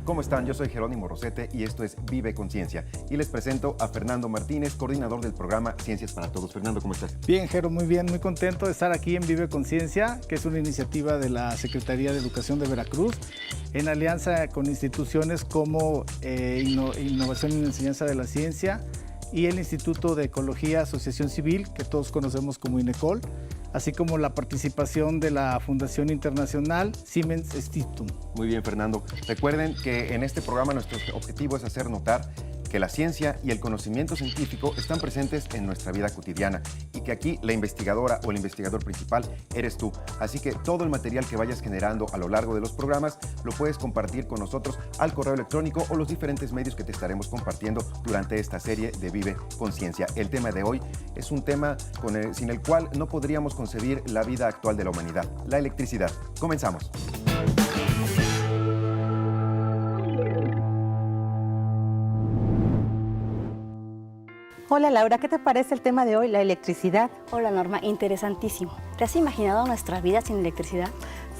¿Cómo están? Yo soy Jerónimo Rosete y esto es Vive Conciencia. Y les presento a Fernando Martínez, coordinador del programa Ciencias para Todos. Fernando, ¿cómo estás? Bien, Jero, muy bien, muy contento de estar aquí en Vive Conciencia, que es una iniciativa de la Secretaría de Educación de Veracruz, en alianza con instituciones como Innovación y Enseñanza de la Ciencia y el Instituto de Ecología Asociación Civil, que todos conocemos como INECOL, así como la participación de la Fundación Internacional Siemens Stiftung. Muy bien, Fernando. Recuerden que en este programa nuestro objetivo es hacer notar que la ciencia y el conocimiento científico están presentes en nuestra vida cotidiana y que aquí la investigadora o el investigador principal eres tú. Así que todo el material que vayas generando a lo largo de los programas lo puedes compartir con nosotros al correo electrónico o los diferentes medios que te estaremos compartiendo durante esta serie de Vive Conciencia. El tema de hoy es un tema sin el cual no podríamos concebir la vida actual de la humanidad, la electricidad. Comenzamos. Hola Laura, ¿qué te parece el tema de hoy, la electricidad? Hola Norma, interesantísimo. ¿Te has imaginado nuestra vida sin electricidad?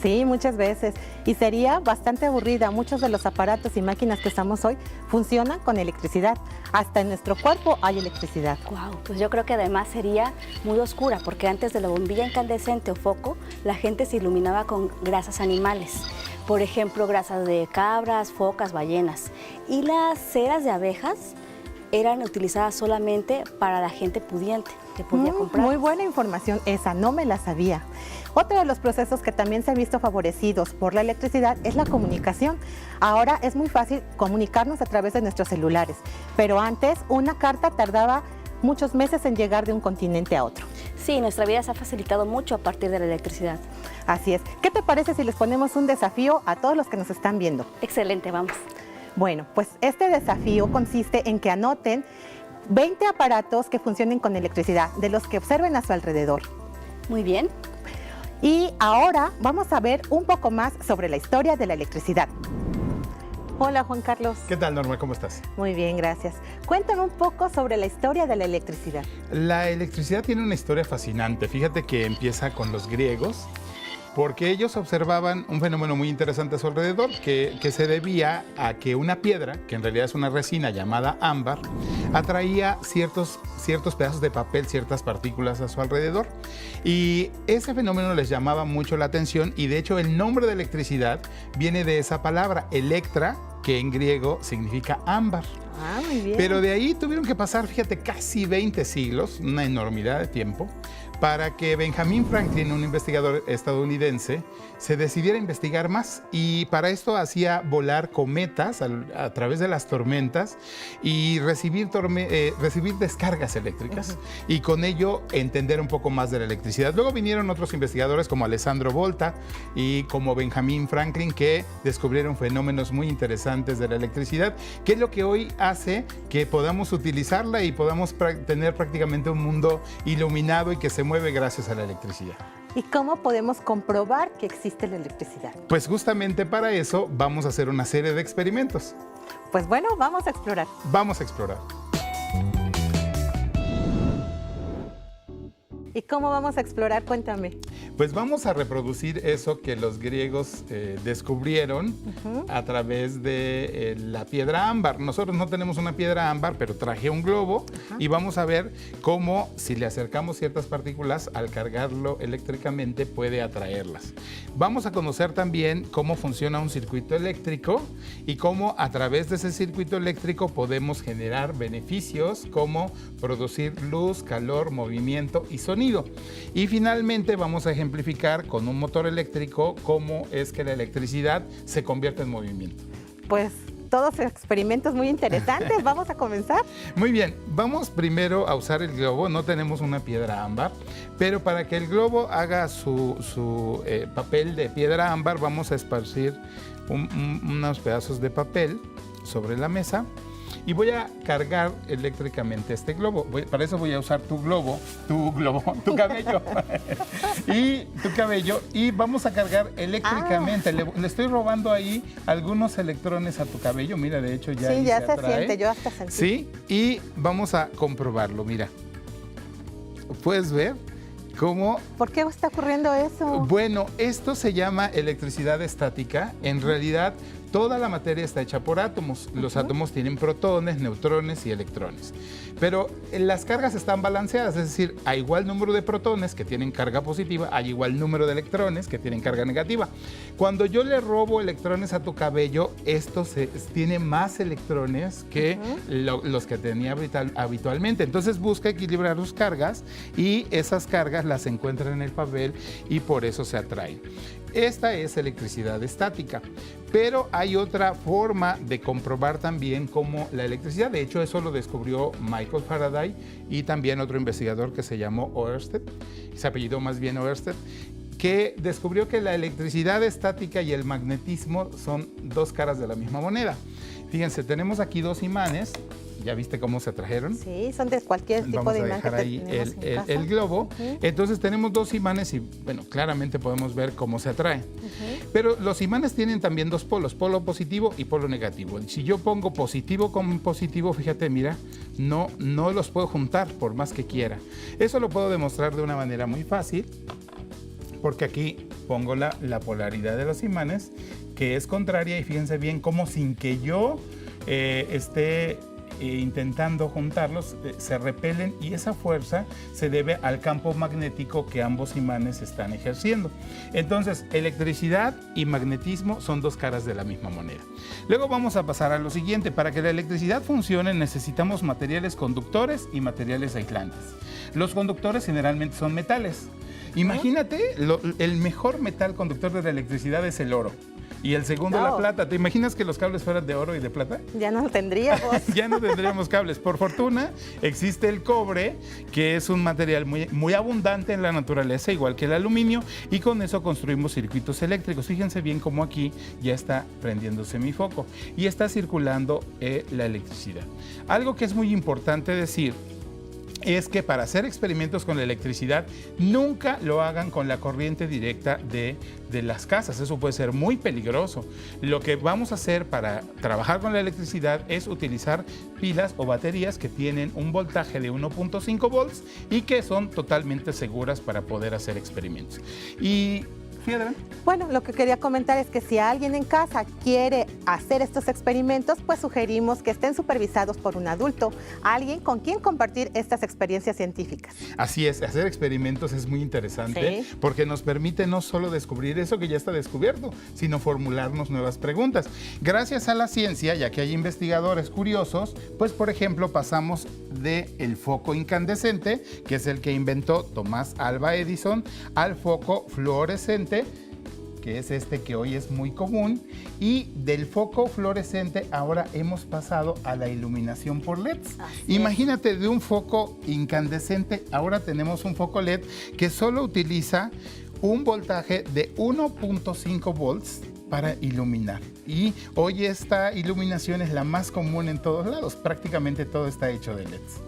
Sí, muchas veces. Y sería bastante aburrida. Muchos de los aparatos y máquinas que usamos hoy funcionan con electricidad. Hasta en nuestro cuerpo hay electricidad. Wow, pues yo creo que además sería muy oscura, porque antes de la bombilla incandescente o foco, la gente se iluminaba con grasas animales. Por ejemplo, grasas de cabras, focas, ballenas. Y las ceras de abejas eran utilizadas solamente para la gente pudiente que podía comprar. Muy buena información esa, no me la sabía. Otro de los procesos que también se han visto favorecidos por la electricidad es la comunicación. Ahora es muy fácil comunicarnos a través de nuestros celulares, pero antes una carta tardaba muchos meses en llegar de un continente a otro. Sí, nuestra vida se ha facilitado mucho a partir de la electricidad. Así es. ¿Qué te parece si les ponemos un desafío a todos los que nos están viendo? Excelente, vamos. Bueno, pues este desafío consiste en que anoten 20 aparatos que funcionen con electricidad, de los que observen a su alrededor. Muy bien. Y ahora vamos a ver un poco más sobre la historia de la electricidad. Hola, Juan Carlos. ¿Qué tal, Norma? ¿Cómo estás? Muy bien, gracias. Cuéntame un poco sobre la historia de la electricidad. La electricidad tiene una historia fascinante. Fíjate que empieza con los griegos, porque ellos observaban un fenómeno muy interesante a su alrededor, que se debía a que una piedra, que en realidad es una resina llamada ámbar, atraía ciertos pedazos de papel, ciertas partículas a su alrededor. Y ese fenómeno les llamaba mucho la atención y de hecho el nombre de electricidad viene de esa palabra, electra, que en griego significa ámbar. Ah, muy bien. Pero de ahí tuvieron que pasar, fíjate, casi 20 siglos, una enormidad de tiempo, para que Benjamin Franklin, un investigador estadounidense, se decidiera a investigar más. Y para esto hacía volar cometas a través de las tormentas y recibir descargas eléctricas. Y con ello entender un poco más de la electricidad. Luego vinieron otros investigadores como Alessandro Volta y como Benjamin Franklin, que descubrieron fenómenos muy interesantes de la electricidad, que es lo que hoy hace que podamos utilizarla y podamos tener prácticamente un mundo iluminado y que se mueve gracias a la electricidad. ¿Y cómo podemos comprobar que existe la electricidad? Pues justamente para eso vamos a hacer una serie de experimentos. Pues bueno, vamos a explorar. Vamos a explorar. ¿Y cómo vamos a explorar? Cuéntame. Pues vamos a reproducir eso que los griegos descubrieron a través de la piedra ámbar. Nosotros no tenemos una piedra ámbar, pero traje un globo y vamos a ver cómo si le acercamos ciertas partículas, al cargarlo eléctricamente puede atraerlas. Vamos a conocer también cómo funciona un circuito eléctrico y cómo a través de ese circuito eléctrico podemos generar beneficios como producir luz, calor, movimiento y sonido. Y finalmente vamos a ejemplificar con un motor eléctrico cómo es que la electricidad se convierte en movimiento. Pues todos experimentos muy interesantes. ¿Vamos a comenzar? Muy bien, vamos primero a usar el globo. No tenemos una piedra ámbar, pero para que el globo haga su papel de piedra ámbar, vamos a esparcir unos pedazos de papel sobre la mesa. Y voy a cargar eléctricamente este globo. Para eso voy a usar tu cabello. Y vamos a cargar eléctricamente. Le estoy robando ahí algunos electrones a tu cabello. Mira, de hecho ya sí, ya se atrae. siente, yo hasta sentí. Sí, y vamos a comprobarlo, mira. ¿Puedes ver cómo? ¿Por qué está ocurriendo eso? Bueno, esto se llama electricidad estática. En realidad, Toda la materia está hecha por átomos. Los átomos tienen protones, neutrones y electrones. Pero las cargas están balanceadas, es decir, a igual número de protones que tienen carga positiva, hay igual número de electrones que tienen carga negativa. Cuando yo le robo electrones a tu cabello, esto tiene más electrones que los que tenía habitualmente. Entonces busca equilibrar sus cargas y esas cargas las encuentra en el papel y por eso se atraen. Esta es electricidad estática, pero hay otra forma de comprobar también cómo la electricidad, de hecho eso lo descubrió Michael Faraday y también otro investigador que se llamó Ørsted, se apellidó más bien Ørsted, que descubrió que la electricidad estática y el magnetismo son dos caras de la misma moneda. Fíjense, tenemos aquí dos imanes. ¿Ya viste cómo se atrajeron? Sí, son de cualquier tipo de imán. Vamos a dejar ahí el globo. Entonces tenemos dos imanes y, bueno, claramente podemos ver cómo se atraen. Pero los imanes tienen también dos polos, polo positivo y polo negativo. Si yo pongo positivo con positivo, fíjate, mira, no los puedo juntar por más que quiera. Eso lo puedo demostrar de una manera muy fácil, porque aquí pongo la polaridad de los imanes, que es contraria, y fíjense bien cómo sin que yo esté intentando juntarlos, se repelen, y esa fuerza se debe al campo magnético que ambos imanes están ejerciendo. Entonces, electricidad y magnetismo son dos caras de la misma moneda. Luego vamos a pasar a lo siguiente. Para que la electricidad funcione necesitamos materiales conductores y materiales aislantes. Los conductores generalmente son metales. Imagínate, el mejor metal conductor de la electricidad es el oro. Y el segundo, la plata. ¿Te imaginas que los cables fueran de oro y de plata? Ya no lo tendríamos. Ya no tendríamos cables. Por fortuna, existe el cobre, que es un material muy abundante en la naturaleza, igual que el aluminio, y con eso construimos circuitos eléctricos. Fíjense bien cómo aquí ya está prendiéndose mi foco y está circulando la electricidad. Algo que es muy importante decir es que para hacer experimentos con la electricidad nunca lo hagan con la corriente directa de las casas. Eso puede ser muy peligroso. Lo que vamos a hacer para trabajar con la electricidad es utilizar pilas o baterías que tienen un voltaje de 1.5 volts y que son totalmente seguras para poder hacer experimentos. Y bueno, lo que quería comentar es que si alguien en casa quiere hacer estos experimentos, pues sugerimos que estén supervisados por un adulto, alguien con quien compartir estas experiencias científicas. Así es, hacer experimentos es muy interesante, porque nos permite no solo descubrir eso que ya está descubierto, sino formularnos nuevas preguntas. Gracias a la ciencia, ya que hay investigadores curiosos, pues por ejemplo pasamos del foco incandescente, que es el que inventó Tomás Alva Edison, al foco fluorescente, que es este que hoy es muy común, y del foco fluorescente ahora hemos pasado a la iluminación por LEDs. Imagínate, de un foco incandescente ahora tenemos un foco LED que solo utiliza un voltaje de 1.5 volts para iluminar. Y hoy esta iluminación es la más común en todos lados, prácticamente todo está hecho de LEDs.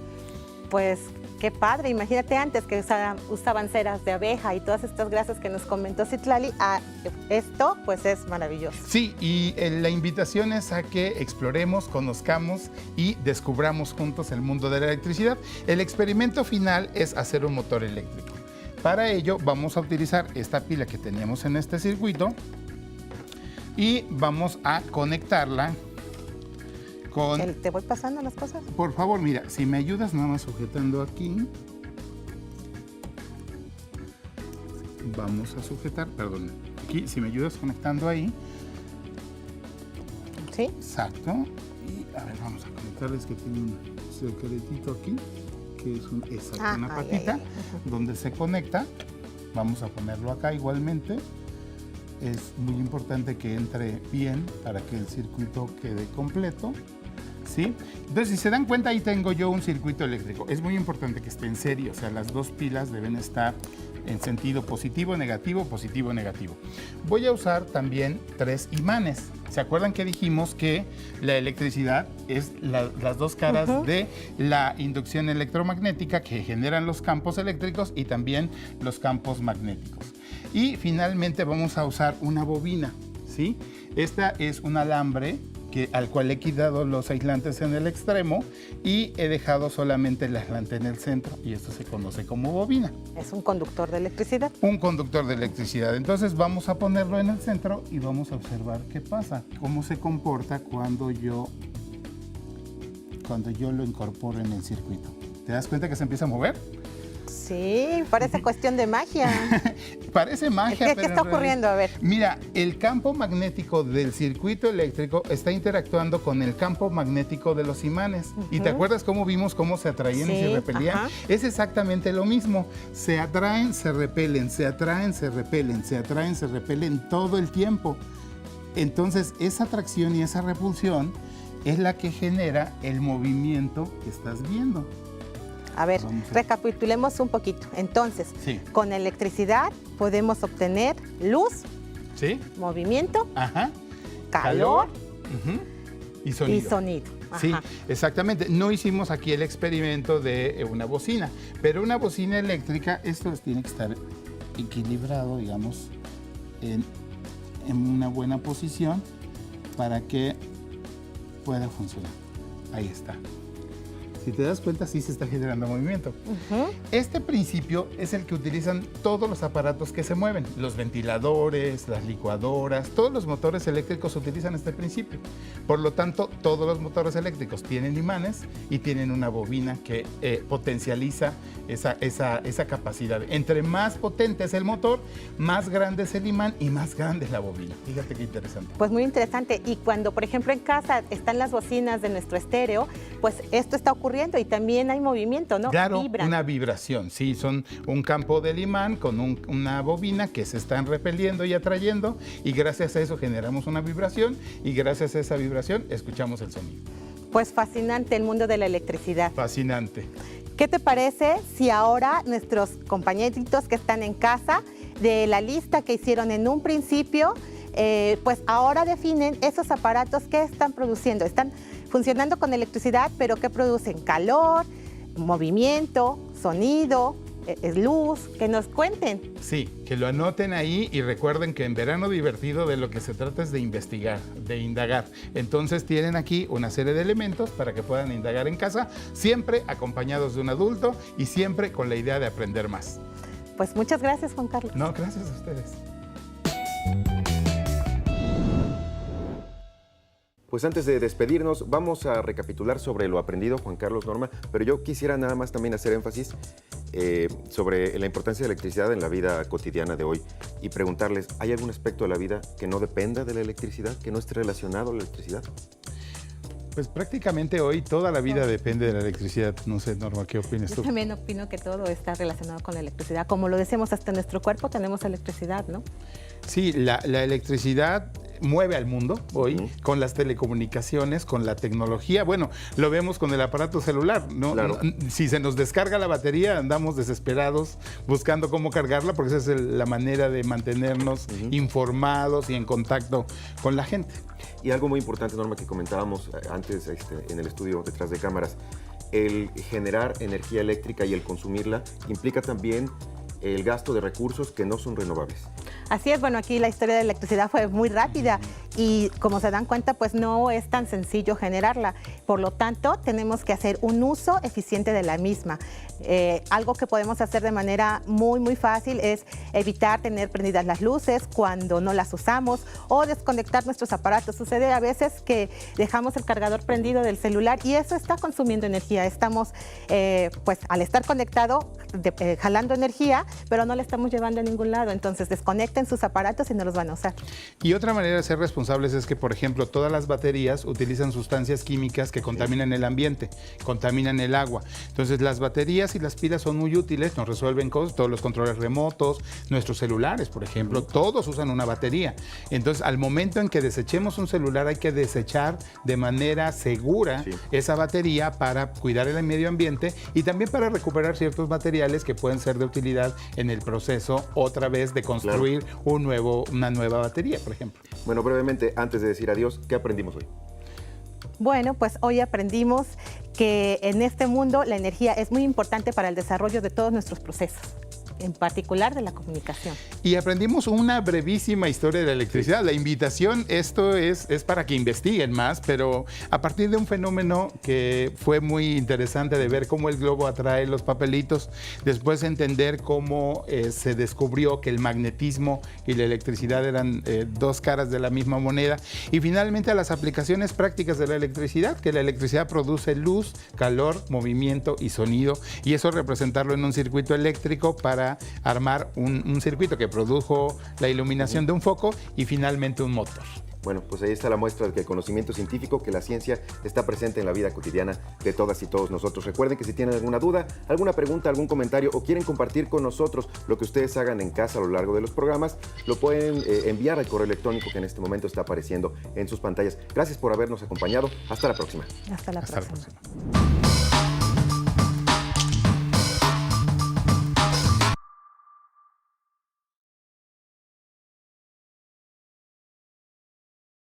Pues qué padre, imagínate antes que usaban ceras de abeja y todas estas grasas que nos comentó Citlali. Esto pues es maravilloso. Sí, y la invitación es a que exploremos, conozcamos y descubramos juntos el mundo de la electricidad. El experimento final es hacer un motor eléctrico. Para ello vamos a utilizar esta pila que teníamos en este circuito y vamos a conectarla con... ¿Te voy pasando las cosas? Por favor, mira, si me ayudas nada más sujetando aquí. Vamos a sujetar, perdón, aquí, si me ayudas conectando ahí. Sí. Exacto. Y a ver, vamos a conectarles que tiene un secretito aquí, que es una patita donde se conecta. Vamos a ponerlo acá igualmente. Es muy importante que entre bien para que el circuito quede completo. ¿Sí? Entonces, si se dan cuenta, ahí tengo yo un circuito eléctrico. Es muy importante que esté en serie, o sea, las dos pilas deben estar en sentido positivo, negativo, positivo, negativo. Voy a usar también 3 imanes. ¿Se acuerdan que dijimos que la electricidad es las dos caras de la inducción electromagnética que generan los campos eléctricos y también los campos magnéticos? Y finalmente vamos a usar una bobina, ¿sí? Esta es un alambre al cual he quitado los aislantes en el extremo y he dejado solamente el aislante en el centro, y esto se conoce como bobina. Es un conductor de electricidad. Un conductor de electricidad. Entonces vamos a ponerlo en el centro y vamos a observar qué pasa, cómo se comporta cuando yo lo incorporo en el circuito. ¿Te das cuenta que se empieza a mover? Sí, parece cuestión de magia. Parece magia, ¿Qué está ocurriendo? A ver. Mira, el campo magnético del circuito eléctrico está interactuando con el campo magnético de los imanes. ¿Y te acuerdas cómo vimos cómo se atraían y se repelían? Ajá. Es exactamente lo mismo. Se atraen, se repelen, se atraen, se repelen, se atraen, se repelen todo el tiempo. Entonces, esa atracción y esa repulsión es la que genera el movimiento que estás viendo. A ver, recapitulemos un poquito. Entonces, Sí. con electricidad podemos obtener luz, ¿Sí? movimiento, Ajá. calor Ujú. Y sonido. y sonido. Sí, Ajá. exactamente. No hicimos aquí el experimento de una bocina, pero una bocina eléctrica, esto tiene que estar equilibrado, digamos, en una buena posición para que pueda funcionar. Ahí está. Si te das cuenta, sí se está generando movimiento. Este principio es el que utilizan todos los aparatos que se mueven. Los ventiladores, las licuadoras, todos los motores eléctricos utilizan este principio. Por lo tanto, todos los motores eléctricos tienen imanes y tienen una bobina que potencializa esa capacidad. Entre más potente es el motor, más grande es el imán y más grande es la bobina. Fíjate qué interesante. Pues muy interesante. Y cuando, por ejemplo, en casa están las bocinas de nuestro estéreo, pues esto está ocurriendo y también hay movimiento, ¿no? Claro, Vibran. una vibración, sí, son un campo del imán con una bobina que se están repeliendo y atrayendo, y gracias a eso generamos una vibración, y gracias a esa vibración escuchamos el sonido. Pues fascinante el mundo de la electricidad. Fascinante. ¿Qué te parece si ahora nuestros compañeritos que están en casa, de la lista que hicieron en un principio, pues ahora definen esos aparatos que están produciendo? Están funcionando con electricidad, pero que producen calor, movimiento, sonido, luz, que nos cuenten. Sí, que lo anoten ahí y recuerden que en Verano Divertido de lo que se trata es de investigar, de indagar. Entonces tienen aquí una serie de elementos para que puedan indagar en casa, siempre acompañados de un adulto y siempre con la idea de aprender más. Pues muchas gracias, Juan Carlos. No, gracias a ustedes. Pues antes de despedirnos, vamos a recapitular sobre lo aprendido, Juan Carlos, Norma, pero yo quisiera nada más también hacer énfasis sobre la importancia de la electricidad en la vida cotidiana de hoy y preguntarles, ¿hay algún aspecto de la vida que no dependa de la electricidad, que no esté relacionado a la electricidad? Pues prácticamente hoy toda la vida depende de la electricidad. No sé, Norma, ¿qué opinas Yo tú? también opino que todo está relacionado con la electricidad. Como lo decimos, hasta en nuestro cuerpo tenemos electricidad, ¿no? Sí, la electricidad mueve al mundo hoy con las telecomunicaciones, con la tecnología. Bueno, lo vemos con el aparato celular, ¿no? Claro. Si se nos descarga la batería, andamos desesperados buscando cómo cargarla, porque esa es la manera de mantenernos informados y en contacto con la gente. Y algo muy importante, Norma, que comentábamos antes en el estudio detrás de cámaras, el generar energía eléctrica y el consumirla implica también el gasto de recursos que no son renovables. Así es, bueno, aquí la historia de la electricidad fue muy rápida y como se dan cuenta, pues no es tan sencillo generarla. Por lo tanto, tenemos que hacer un uso eficiente de la misma. Algo que podemos hacer de manera muy fácil es evitar tener prendidas las luces cuando no las usamos o desconectar nuestros aparatos. Sucede a veces que dejamos el cargador prendido del celular y eso está consumiendo energía. Estamos, pues al estar conectado, jalando energía, pero no la estamos llevando a ningún lado. Entonces, desconecten sus aparatos y no los van a usar. Y otra manera de ser responsables es que, por ejemplo, todas las baterías utilizan sustancias químicas que contaminan el ambiente, contaminan el agua. Entonces, las baterías y las pilas son muy útiles, nos resuelven cosas, todos los controles remotos, nuestros celulares, por ejemplo, todos usan una batería. Entonces, al momento en que desechemos un celular, hay que desechar de manera segura esa batería para cuidar el medio ambiente y también para recuperar ciertos materiales que pueden ser de utilidad en el proceso otra vez de construir una nueva batería, por ejemplo. Bueno, brevemente, antes de decir adiós, ¿qué aprendimos hoy? Bueno, pues hoy aprendimos que en este mundo la energía es muy importante para el desarrollo de todos nuestros procesos. en particular de la comunicación. Y aprendimos una brevísima historia de la electricidad. La invitación, esto es para que investiguen más, pero a partir de un fenómeno que fue muy interesante de ver cómo el globo atrae los papelitos, después entender cómo se descubrió que el magnetismo y la electricidad eran dos caras de la misma moneda, y finalmente a las aplicaciones prácticas de la electricidad, que la electricidad produce luz, calor, movimiento y sonido, y eso representarlo en un circuito eléctrico para armar un circuito que produjo la iluminación de un foco y finalmente un motor. Bueno, pues ahí está la muestra de que el conocimiento científico, que la ciencia está presente en la vida cotidiana de todas y todos nosotros. Recuerden que si tienen alguna duda, alguna pregunta, algún comentario o quieren compartir con nosotros lo que ustedes hagan en casa a lo largo de los programas, lo pueden enviar al correo electrónico que en este momento está apareciendo en sus pantallas. Gracias por habernos acompañado. Hasta la próxima. Hasta la próxima. próxima.